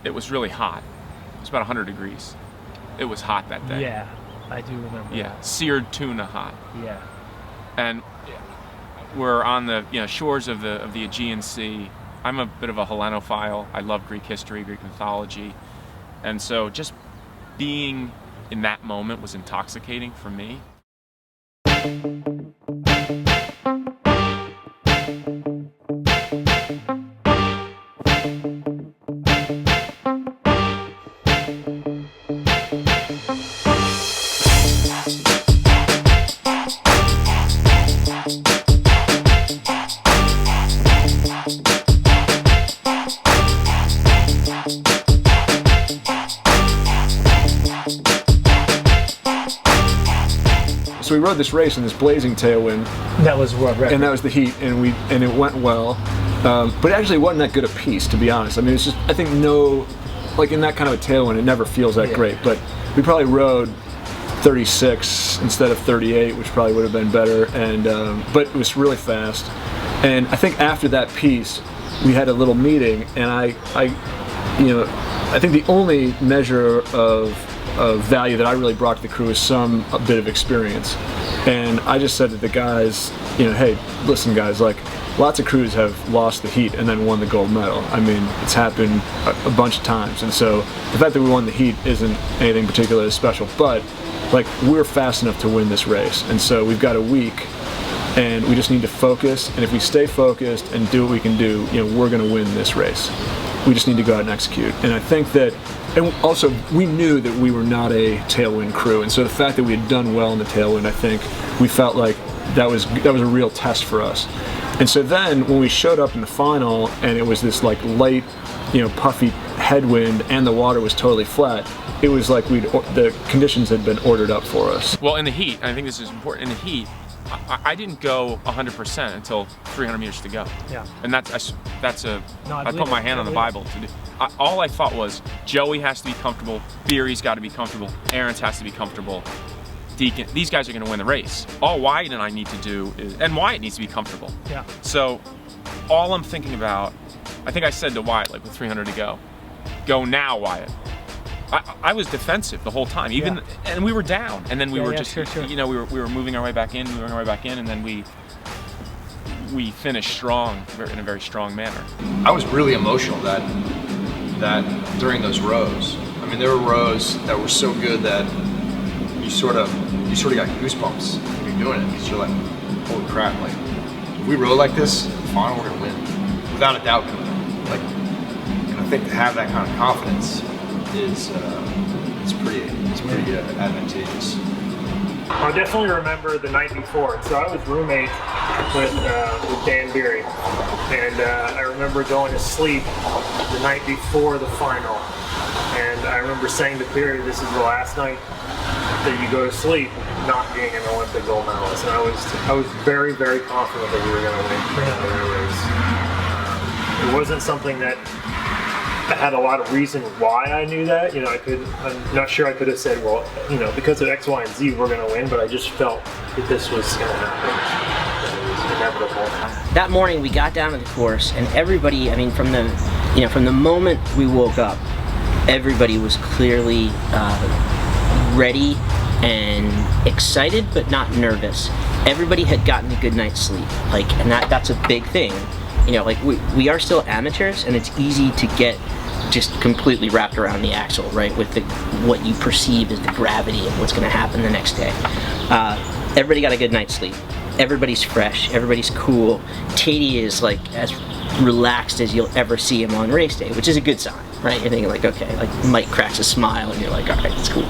it was really hot. It was about 100 degrees. It was hot that day. Yeah, I do remember. Yeah, seared tuna hot. Yeah. And we're on the shores of the Aegean Sea. I'm a bit of a Hellenophile. I love Greek history, Greek mythology. And so just being in that moment was intoxicating for me. So we rode this race in this blazing tailwind. That was what, right? And that was the heat, and it went well. But it actually wasn't that good a piece, to be honest. I mean, it's just, I think like in that kind of a tailwind, it never feels that great. But we probably rode 36 instead of 38, which probably would have been better. And but it was really fast. And I think after that piece, we had a little meeting, and I think the only measure of value that I really brought to the crew is a bit of experience. And I just said to the guys, hey, listen guys, like lots of crews have lost the heat and then won the gold medal. I mean, it's happened a bunch of times. And so the fact that we won the heat isn't anything particularly special, but like we're fast enough to win this race. And so we've got a week and we just need to focus. And if we stay focused and do what we can do, we're going to win this race. We just need to go out and execute. And I think that, and also we knew that we were not a tailwind crew, and so the fact that we had done well in the tailwind, I think we felt like that was a real test for us. And so then when we showed up in the final and it was this like light, puffy headwind and the water was totally flat, it was like the conditions had been ordered up for us. Well, in the heat, I think this is important, in the heat, I didn't go 100% until 300 meters to go. Yeah. And I put my hand on the Bible to do. All I thought was, Joey has to be comfortable, Beery's got to be comfortable, Aaron's has to be comfortable, Deacon, these guys are going to win the race. All Wyatt and I need to do and Wyatt needs to be comfortable. Yeah. So all I'm thinking about, I think I said to Wyatt, like with 300 to go now, Wyatt. I was defensive the whole time, and we were down, and then we were just, sure. we were moving our way back in, and then we finished strong in a very strong manner. I was really emotional that during those rows. I mean, there were rows that were so good that you sort of got goosebumps when you're doing it, because you're like, holy crap! Like, if we rode like this, in the final we're gonna win, without a doubt. Like, and I think to have that kind of confidence is it's pretty advantageous. I definitely remember the night before. So I was roommate with Dan Beery, and I remember going to sleep the night before the final. And I remember saying to Beery, "This is the last night that you go to sleep, not being an Olympic gold medalist." And I was very, very confident that we were going to win the race. It wasn't something that I had a lot of reason why I knew that. I'm not sure I could have said, well, because of X, Y, and Z, we're going to win, but I just felt that this was going to happen. It was inevitable. That morning we got down to the course, and everybody, from the moment we woke up, everybody was clearly ready and excited, but not nervous. Everybody had gotten a good night's sleep, and that's a big thing. We are still amateurs, and it's easy to get just completely wrapped around the axle, right, with what you perceive as the gravity of what's going to happen the next day. Everybody got a good night's sleep. Everybody's fresh. Everybody's cool. Tatey is as relaxed as you'll ever see him on race day, which is a good sign, right? You're thinking okay, Mike cracks a smile, and you're like, all right, it's cool.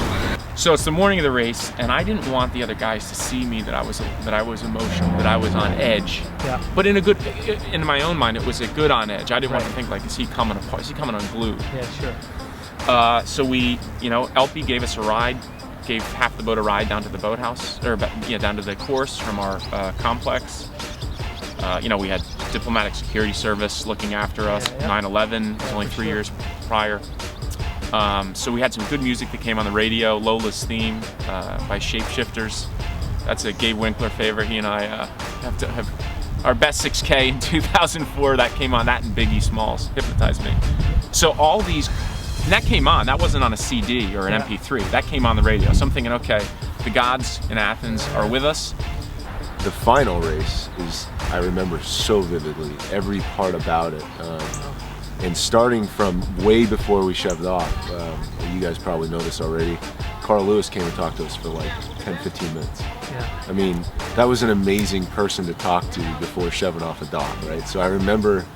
So it's the morning of the race, and I didn't want the other guys to see me that I was emotional, that I was on edge. Yeah. But in my own mind, it was a good on edge. I didn't want to think is he coming apart? Is he coming unglued? Yeah, sure. So we, LP gave us a ride, gave half the boat a ride down to the boathouse, down to the course from our complex. We had diplomatic security service looking after us. 9/11 was only 3 years prior. So we had some good music that came on the radio. Lola's Theme by Shapeshifters. That's a Gabe Winkler favorite. He and I have our best 6K in 2004. That came on, that and Biggie Smalls, Hypnotized Me. So all these And that came on. That wasn't on a CD or an Yeah. MP3. That came on the radio. So I'm thinking, okay, the gods in Athens are with us. The final race is, I remember so vividly, every part about it. And starting from way before we shoved off, you guys probably know this already, Carl Lewis came and talked to us for like 10, 15 minutes. Yeah. I mean, that was an amazing person to talk to before shoving off a dock, right? So I remember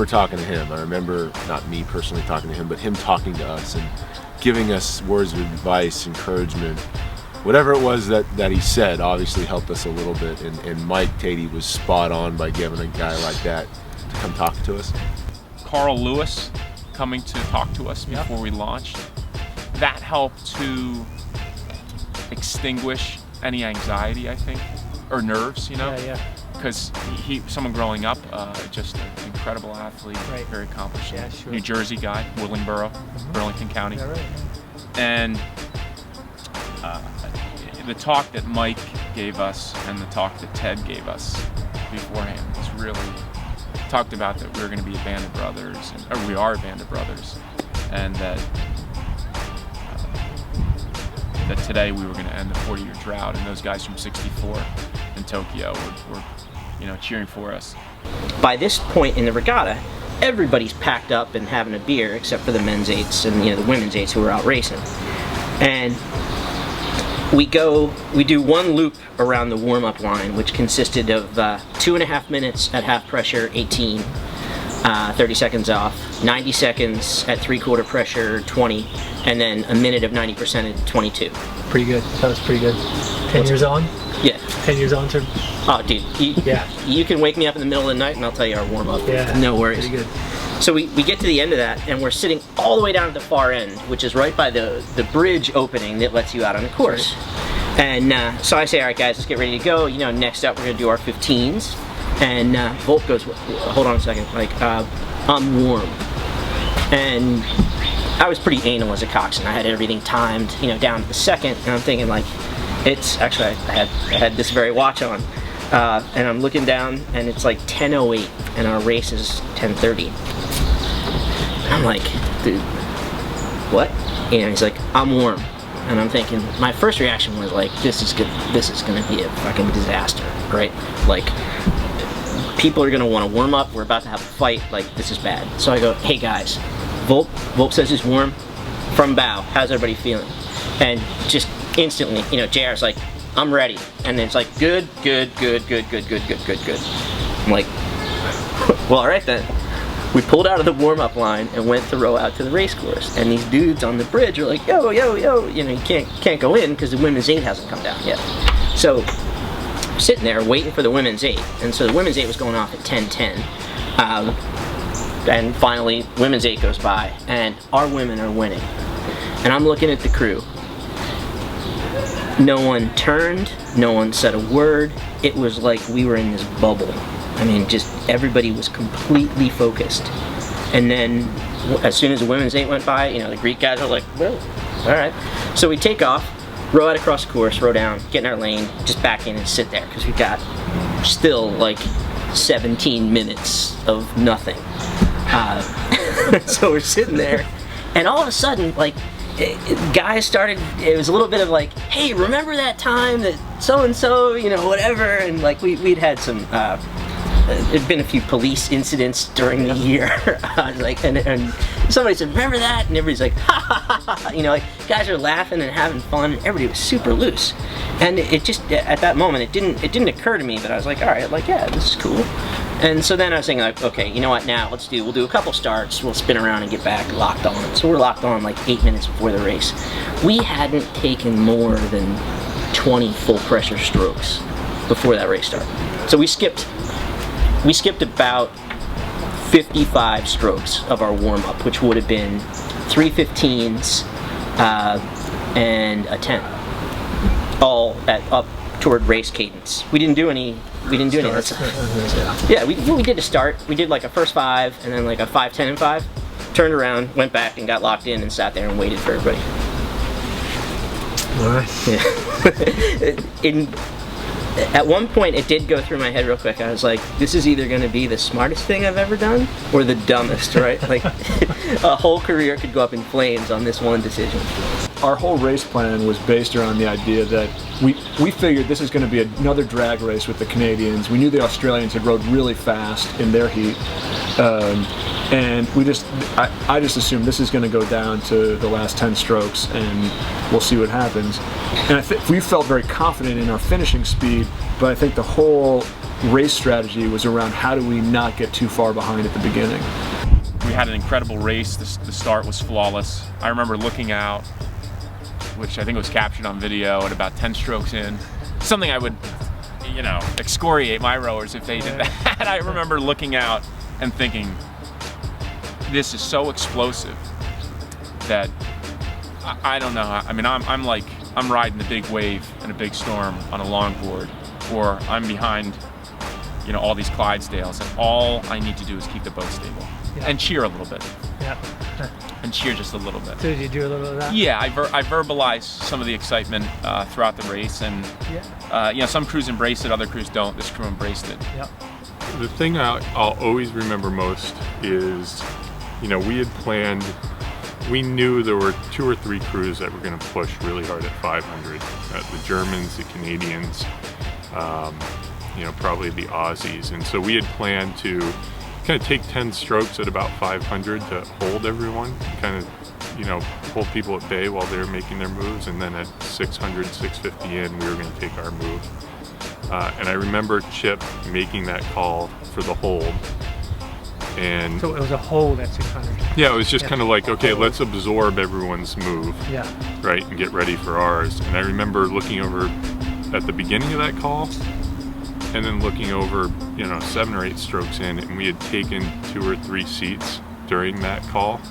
talking to him. I remember, not me personally talking to him, but him talking to us and giving us words of advice, encouragement. Whatever it was that he said obviously helped us a little bit, and Mike Tatey was spot on by giving a guy like that to come talk to us. Carl Lewis coming to talk to us before we launched. That helped to extinguish any anxiety, I think, or nerves, you know? Yeah. Because someone growing up, just an incredible athlete, Right. very accomplished. Yeah, sure. New Jersey guy, Willingboro, Burlington County. Yeah, right. And the talk that Mike gave us and the talk that Ted gave us beforehand was really talked about that we were going to be a band of brothers, or we are a band of brothers, and that today we were going to end the 40-year drought, and those guys from '64 in Tokyo were cheering for us. By this point in the regatta, everybody's packed up and having a beer except for the men's eights and the women's eights who are out racing. And we do one loop around the warm-up line, which consisted of 2.5 minutes at half pressure, 18, 30 seconds off, 90 seconds at 3/4 pressure, 20, and then a minute of 90% at 22. Pretty good. That was pretty good. 10 years on? Yeah. 10 years on to... Oh, dude. Yeah. You can wake me up in the middle of the night and I'll tell you our warm-up. Yeah. No worries. Pretty good. So we get to the end of that, and we're sitting all the way down at the far end, which is right by the bridge opening that lets you out on the course. And so I say, all right, guys, let's get ready to go. Next up, we're going to do our 15s. And Volt goes, hold on a second, I'm warm. And I was pretty anal as a coxswain. I had everything timed, down to the second, and I'm thinking, it's actually, I had this very watch on. And I'm looking down, and it's like 10:08, and our race is 10:30. I'm like, dude, what? He's like, I'm warm. And I'm thinking, my first reaction was like, this is gonna be a fucking disaster, right? People are gonna want to warm up. We're about to have a fight. This is bad. So I go, hey guys, Volp says he's warm. From bow, how's everybody feeling? And just instantly, JR's like, I'm ready. And then it's like, good. I'm like, well, all right then. We pulled out of the warm-up line and went to row out to the race course. And these dudes on the bridge are like, yo, you can't go in because the women's 8 hasn't come down yet. So, sitting there waiting for the women's 8. And so the women's 8 was going off at 10:10. And finally, women's 8 goes by, and our women are winning. And I'm looking at the crew. No one turned, no one said a word. It was like we were in this bubble. I mean, just everybody was completely focused. And then, as soon as the women's 8 went by, the Greek guys are like, well, all right. So we take off, row out across the course, row down, get in our lane, just back in and sit there, because we've got still 17 minutes of nothing. So we're sitting there, and all of a sudden, guys started, it was a little bit of hey, remember that time that so-and-so, whatever, and we'd had some, there'd been a few police incidents during the year, and somebody said, remember that? And everybody's like, ha ha ha ha, guys are laughing and having fun, and everybody was super loose. And it just, at that moment, it didn't occur to me, but I was like, all right, yeah, this is cool. And so then I was thinking, okay, you know what, now we'll do a couple starts, we'll spin around and get back locked on. So we're locked on 8 minutes before the race. We hadn't taken more than 20 full pressure strokes before that race started. So we skipped about 55 strokes of our warm-up, which would have been 3 15s and a 10, all up toward race cadence. We didn't do any of that stuff. Yeah, we did a start. We did a first 5 and then a 5, 10, and 5. Turned around, went back, and got locked in and sat there and waited for everybody. All right. Yeah. at one point it did go through my head real quick. I was like, this is either going to be the smartest thing I've ever done or the dumbest, right? Like a whole career could go up in flames on this one decision. Our whole race plan was based around the idea that we figured this is going to be another drag race with the Canadians. We knew the Australians had rode really fast in their heat, and I just assumed this is going to go down to the last 10 strokes, and we'll see what happens. And I think we felt very confident in our finishing speed, but I think the whole race strategy was around how do we not get too far behind at the beginning. We had an incredible race. The start was flawless. I remember looking out, which I think was captured on video, at about 10 strokes in. Something I would, excoriate my rowers if they did that. I remember looking out and thinking, this is so explosive that I don't know. I mean, I'm riding the big wave in a big storm on a longboard, or I'm behind, all these Clydesdales, and all I need to do is keep the boat stable and cheer a little bit. Yeah. And cheer just a little bit. So did you do a little of that? Yeah, I verbalized some of the excitement throughout the race, and some crews embrace it, other crews don't. This crew embraced it. Yep. The thing I'll always remember most is, we had planned, we knew there were 2 or 3 crews that were going to push really hard at 500. The Germans, the Canadians, probably the Aussies. And so we had planned to kind of take 10 strokes at about 500 to hold everyone, kind of, hold people at bay while they were making their moves, and then at 600, 650 in, we were going to take our move. And I remember Chip making that call for the hold. And so it was a hold at 600. Yeah, it was just kind of like, okay, let's absorb everyone's move, right, and get ready for ours. And I remember looking over at the beginning of that call, and then looking over, 7 or 8 strokes in, and we had taken 2 or 3 seats during that call,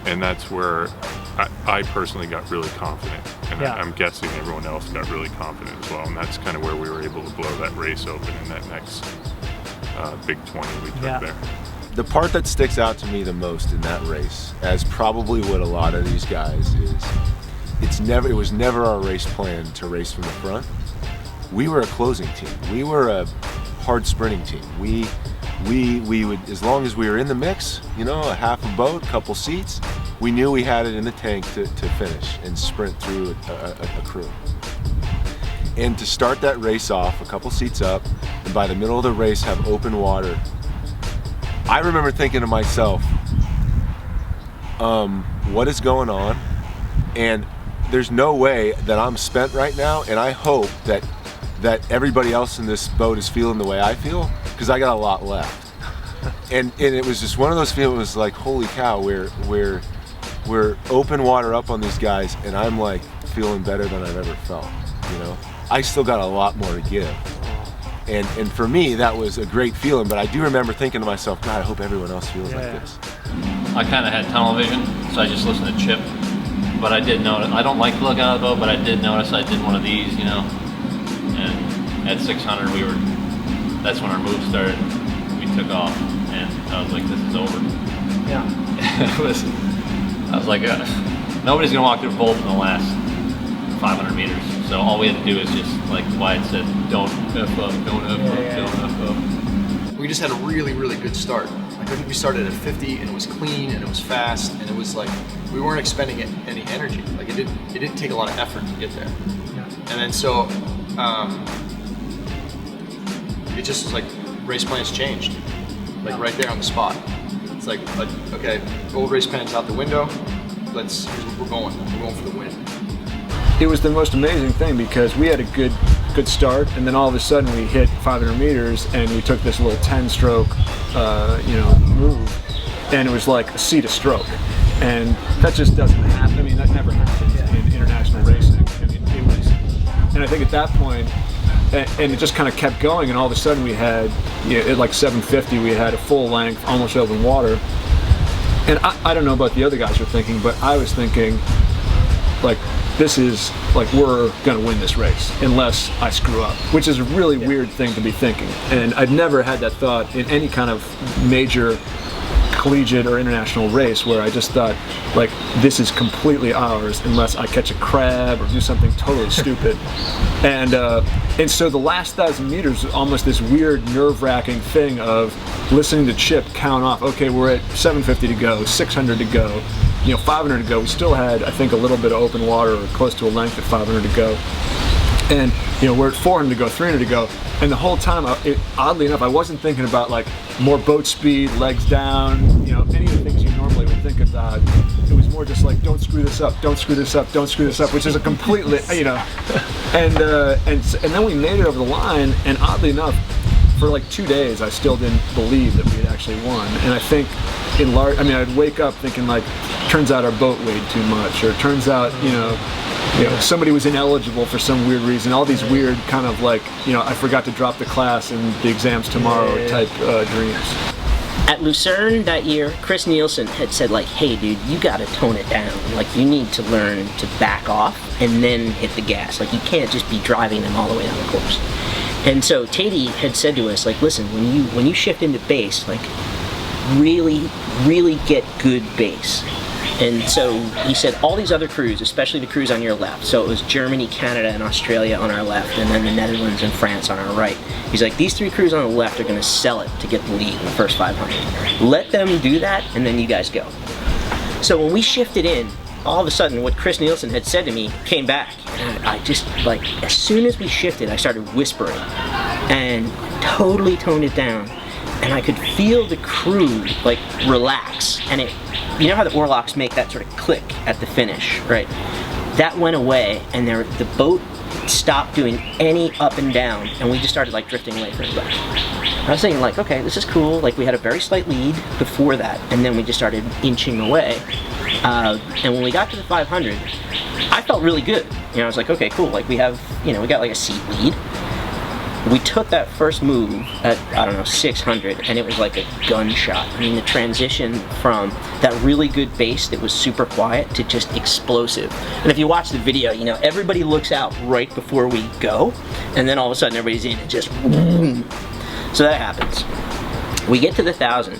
and that's where I personally got really confident, and I'm guessing everyone else got really confident as well, and that's kind of where we were able to blow that race open in that next big 20 we took there. The part that sticks out to me the most in that race, as probably what a lot of these guys is, it was never our race plan to race from the front. We were a closing team. We were a hard sprinting team. We would, as long as we were in the mix, a half a boat, couple seats, we knew we had it in the tank to finish and sprint through a crew. And to start that race off, a couple seats up, and by the middle of the race have open water, I remember thinking to myself, what is going on? And there's no way that I'm spent right now, and I hope that everybody else in this boat is feeling the way I feel, because I got a lot left. And it was just one of those feelings, like, holy cow, we're open water up on these guys, and I'm like feeling better than I've ever felt. I still got a lot more to give. And for me, that was a great feeling, but I do remember thinking to myself, God, I hope everyone else feels like this. I kind of had tunnel vision, so I just listened to Chip. But I did notice, I don't like to look out of the boat, but I did notice I did one of these, and at 600 that's when our move started. We took off, and I was like, this is over. Yeah. I was like, nobody's gonna walk through the bolt in the last 500 meters. So all we had to do is just, like Wyatt said, don't F up, don't F up, don't F up. We just had a really, really good start. Like, I think we started at 50, and it was clean, and it was fast, and it was like, we weren't expending any energy. Like, it didn't take a lot of effort to get there. Yeah. And then so, it just was like, race plans changed. Like, right there on the spot. It's like, okay, old race plan's out the window. Here's where we're going. We're going for the win. It was the most amazing thing, because we had a good start, and then all of a sudden we hit 500 meters and we took this little 10-stroke move, and it was like a seat a stroke, and that just doesn't happen. I mean, that never happens in international racing. I mean, it was, and I think at that point, and it just kind of kept going, and all of a sudden we had, at like 750, we had a full length, almost open water, and I don't know about the other guys were thinking, but I was thinking, like, this is, like, we're gonna win this race unless I screw up, which is a really weird thing to be thinking. And I'd never had that thought in any kind of major collegiate or international race where I just thought, like, this is completely ours unless I catch a crab or do something totally stupid. And so the last 1,000 meters was almost this weird nerve-wracking thing of listening to Chip count off, okay, we're at 750 to go, 600 to go, 500 to go. We still had, I think, a little bit of open water or close to a length at 500 to go. And we're at 400 to go, 300 to go, and the whole time, oddly enough, I wasn't thinking about like more boat speed, legs down, any of the things you normally would think about. It was more just like, don't screw this up, don't screw this up, don't screw this up, which is a completely, and then we made it over the line, and oddly enough, for like 2 days, I still didn't believe that we had actually won. And I think I'd wake up thinking like, turns out our boat weighed too much, or turns out, somebody was ineligible for some weird reason. All these weird kind of like, I forgot to drop the class and the exam's tomorrow type dreams. At Lucerne that year, Chris Nielsen had said like, hey dude, you gotta tone it down. Like you need to learn to back off and then hit the gas. Like you can't just be driving them all the way down the course. And so Tatey had said to us, like, listen, when you shift into base, like really, really get good base. And so he said all these other crews, especially the crews on your left, so it was Germany, Canada, and Australia on our left, and then the Netherlands and France on our right. He's like, these three crews on the left are going to sell it to get the lead in the first 500. Let them do that, and then you guys go. So when we shifted in, all of a sudden what Chris Nielsen had said to me came back. And I just, like, as soon as we shifted, I started whispering and totally toned it down. And I could feel the crew like relax, and you know how the oarlocks make that sort of click at the finish, right? That went away, and the boat stopped doing any up and down, and we just started like drifting away from everybody. I was thinking like, okay, this is cool. Like we had a very slight lead before that, and then we just started inching away. And when we got to the 500, I felt really good. I was like, okay, cool. Like we have, we got like a seat lead. We took that first move at, 600, and it was like a gunshot. I mean, the transition from that really good base that was super quiet to just explosive. And if you watch the video, everybody looks out right before we go, and then all of a sudden everybody's in and just boom. So that happens. We get to the 1,000,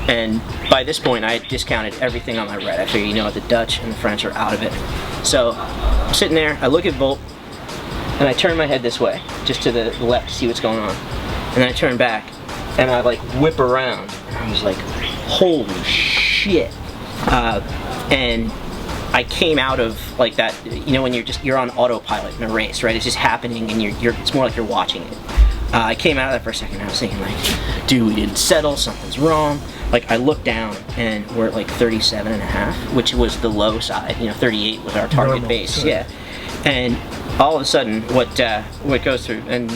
and by this point I had discounted everything on my right. I figured, the Dutch and the French are out of it. So I'm sitting there, I look at Volt, and I turn my head this way, just to the left to see what's going on. And I turn back, and I like whip around. And I was like, holy shit. And I came out of like that, when you're on autopilot in a race, right? It's just happening, and it's more like you're watching it. I came out of that for a second, and I was thinking like, dude, we didn't settle, something's wrong. Like I looked down, and we're at like 37.5, which was the low side. 38 was our target normal base. Sure. Yeah. And all of a sudden, what goes through, and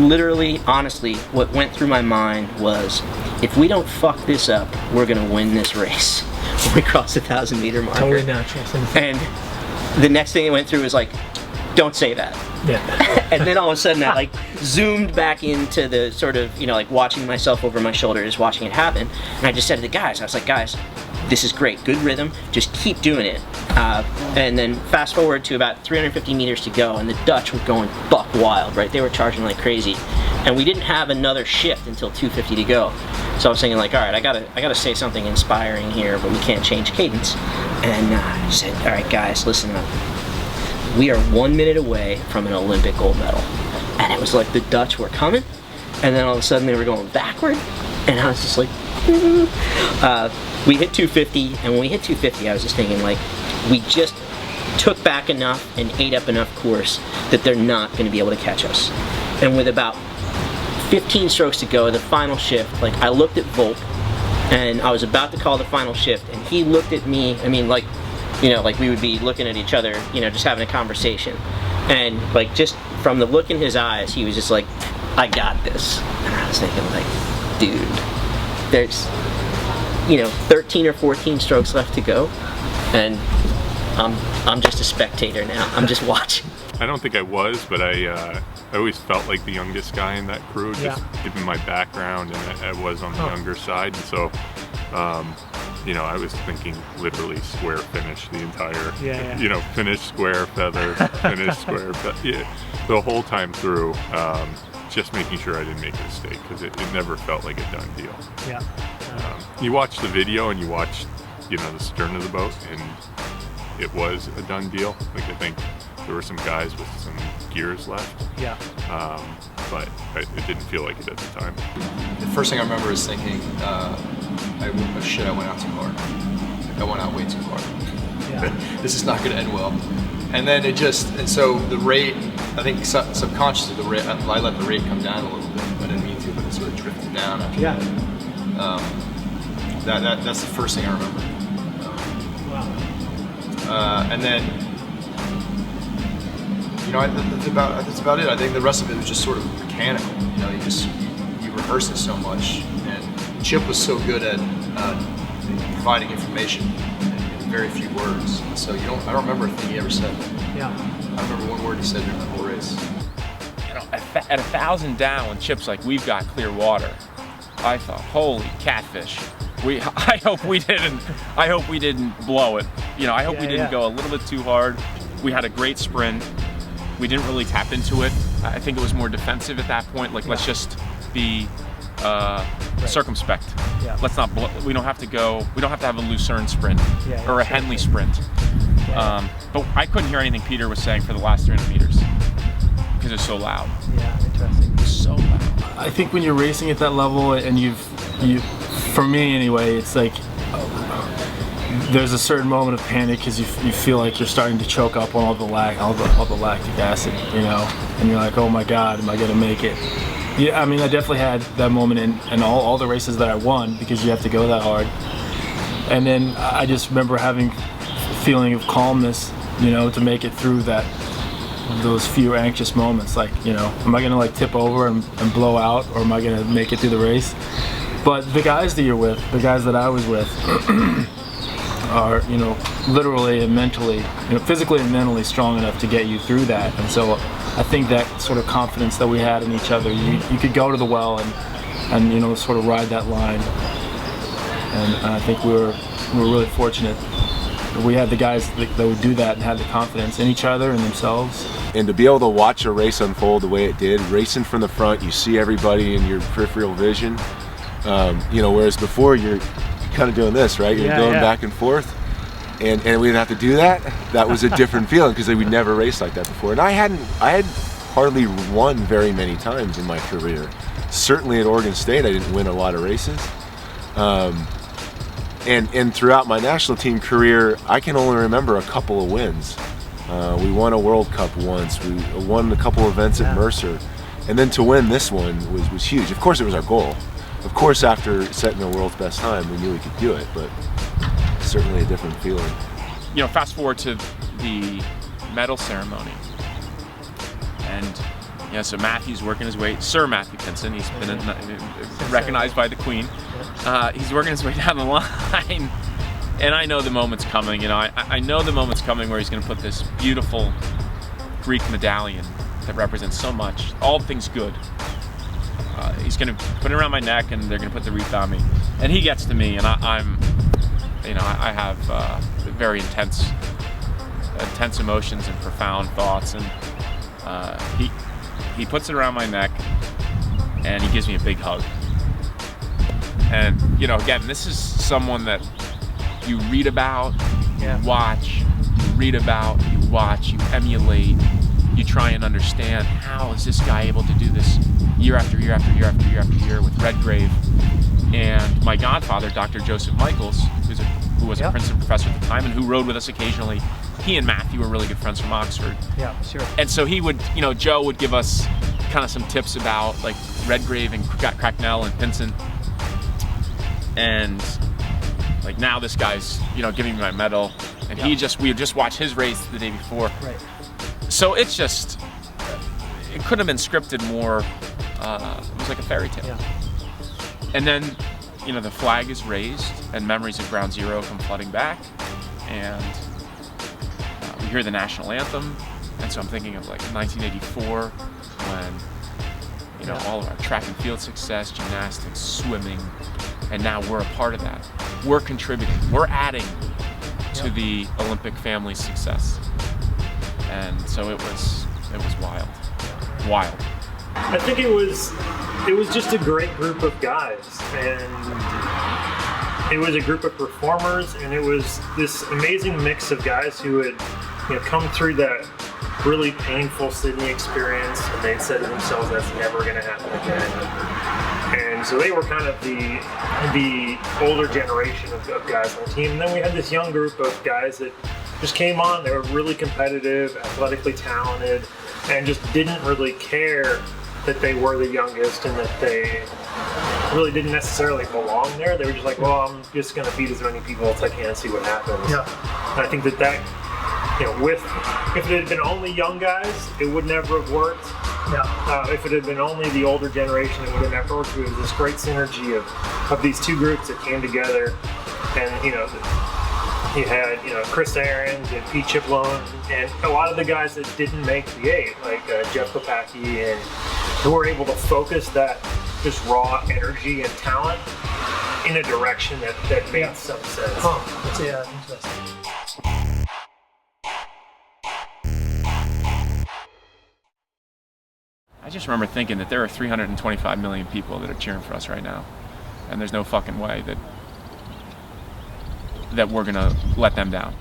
literally, honestly, what went through my mind was, if we don't fuck this up, we're gonna win this race when we cross the 1,000-meter marker. Totally natural. And the next thing that went through was like, don't say that. Yeah. And then all of a sudden I like zoomed back into the sort of, like watching myself over my shoulder, just watching it happen. And I just said to the guys, I was like, guys, this is great, good rhythm, just keep doing it. And then fast forward to about 350 meters to go, and the Dutch were going buck wild, right? They were charging like crazy. And we didn't have another shift until 250 to go. So I was thinking like, all right, I gotta say something inspiring here, but we can't change cadence. And I said, all right guys, listen up. We are 1 minute away from an Olympic gold medal. And it was like the Dutch were coming, and then all of a sudden they were going backward, and I was just like, we hit 250, and when we hit 250, I was just thinking like, we just took back enough and ate up enough course that they're not going to be able to catch us. And with about 15 strokes to go, the final shift, like I looked at Volk, and I was about to call the final shift, and he looked at me, like we would be looking at each other, just having a conversation. And like, just from the look in his eyes, he was just like, I got this. And I was thinking like, dude, there's, 13 or 14 strokes left to go. And I'm just a spectator now. I'm just watching. I don't think I was, but I always felt like the youngest guy in that crew, just given my background, and I was on the younger side. And so, I was thinking literally square finish the entire, finish square feather, finish square feather, the whole time through, just making sure I didn't make a mistake, because it never felt like a done deal. Yeah. You watch the video and you watch, the stern of the boat, and it was a done deal. Like, I think there were some guys with some gears left. Yeah. But it didn't feel like it at the time. The first thing I remember is thinking, I went out too hard. I went out way too hard. Yeah. This is not going to end well. And then and so the rate, I think subconsciously I let the rate come down a little bit. I didn't mean to, but it sort of drifted down after that. That's the first thing I remember. Wow. And then, that's about it. I think the rest of it was just sort of mechanical. You rehearse it so much, and Chip was so good at providing information in very few words. So I don't remember a thing he ever said. Yeah. I remember one word he said during the whole race. At 1,000 down, when Chip's like, "We've got clear water," I thought, "Holy catfish!" I hope we didn't blow it. I hope we didn't go a little bit too hard. We had a great sprint. We didn't really tap into it. I think it was more defensive at that point. Like, let's just be circumspect. Yeah. Let's not. We don't have to go. We don't have to have a Lucerne sprint or a Henley sprint. But I couldn't hear anything Peter was saying for the last 300 meters because it's so loud. Yeah, interesting. It's so loud. I think when you're racing at that level, and for me anyway, it's like there's a certain moment of panic because you feel like you're starting to choke up on all the lactic acid, and you're like, oh my God, am I gonna make it? Yeah, I mean, I definitely had that moment in all the races that I won because you have to go that hard. And then I just remember having a feeling of calmness, to make it through those few anxious moments. Like, am I gonna tip over and blow out, or am I gonna make it through the race? But the guys that you're with, the guys that I was with, are, literally and mentally, physically and mentally strong enough to get you through that. And so I think that sort of confidence that we had in each other, you could go to the well and sort of ride that line. And I think we were really fortunate. We had the guys that would do that and had the confidence in each other and themselves. And to be able to watch a race unfold the way it did, racing from the front, you see everybody in your peripheral vision. Whereas before you're kind of doing this, right? You're going back and forth, and we didn't have to do that. That was a different feeling because we'd never raced like that before. And I had hardly won very many times in my career. Certainly at Oregon State, I didn't win a lot of races. And throughout my national team career, I can only remember a couple of wins. We won a World Cup once. We won a couple events at Mercer, and then to win this one was huge. Of course, it was our goal. Of course, after setting the world's best time, we knew we could do it, but certainly a different feeling. Fast forward to the medal ceremony, and so Matthew's working his way. Sir Matthew Pinson, he's been recognized by the Queen. He's working his way down the line, and I know the moment's coming. I know the moment's coming where he's going to put this beautiful Greek medallion that represents so much, all things good. He's going to put it around my neck, and they're going to put the wreath on me. And he gets to me, and I have very intense emotions and profound thoughts. And he puts it around my neck, and he gives me a big hug. And again, this is someone that you read about, you watch, you read about, you watch, you emulate. You try and understand, how is this guy able to do this year after year after year after year after year with Redgrave. And my godfather, Dr. Joseph Michaels, who was a Princeton professor at the time and who rode with us occasionally, he and Matthew were really good friends from Oxford. Yeah, sure. And so he would, Joe would give us kind of some tips about like Redgrave and Cracknell and Pinson. And like now this guy's, giving me my medal, and we had just watched his race the day before. Right. So it couldn't have been scripted more. It was like a fairy tale. Yeah. And then, the flag is raised, and memories of Ground Zero come flooding back, and we hear the national anthem. And so I'm thinking of like 1984 when, all of our track and field success, gymnastics, swimming, and now we're a part of that. We're contributing. We're adding to the Olympic family's success. And so it was wild. Wild. I think it was just a great group of guys, and it was a group of performers, and it was this amazing mix of guys who had come through that really painful Sydney experience, and they'd said to themselves, that's never going to happen again. And so they were kind of the older generation of guys on the team. And then we had this young group of guys that just came on. They were really competitive, athletically talented, and just didn't really care that they were the youngest and that they really didn't necessarily belong there. They were just like, well, I'm just going to beat as many people as I can and see what happens. Yeah. And I think that if it had been only young guys, it would never have worked. Yeah. If it had been only the older generation, it would have never worked. It was this great synergy of these two groups that came together, and you had Chris Aarons and Pete Chiplone and a lot of the guys that didn't make the 8, like Jeff Kopacki, and who were able to focus that just raw energy and talent in a direction that made some sense. Huh. Yeah, interesting. I just remember thinking that there are 325 million people that are cheering for us right now, and there's no fucking way that we're gonna let them down.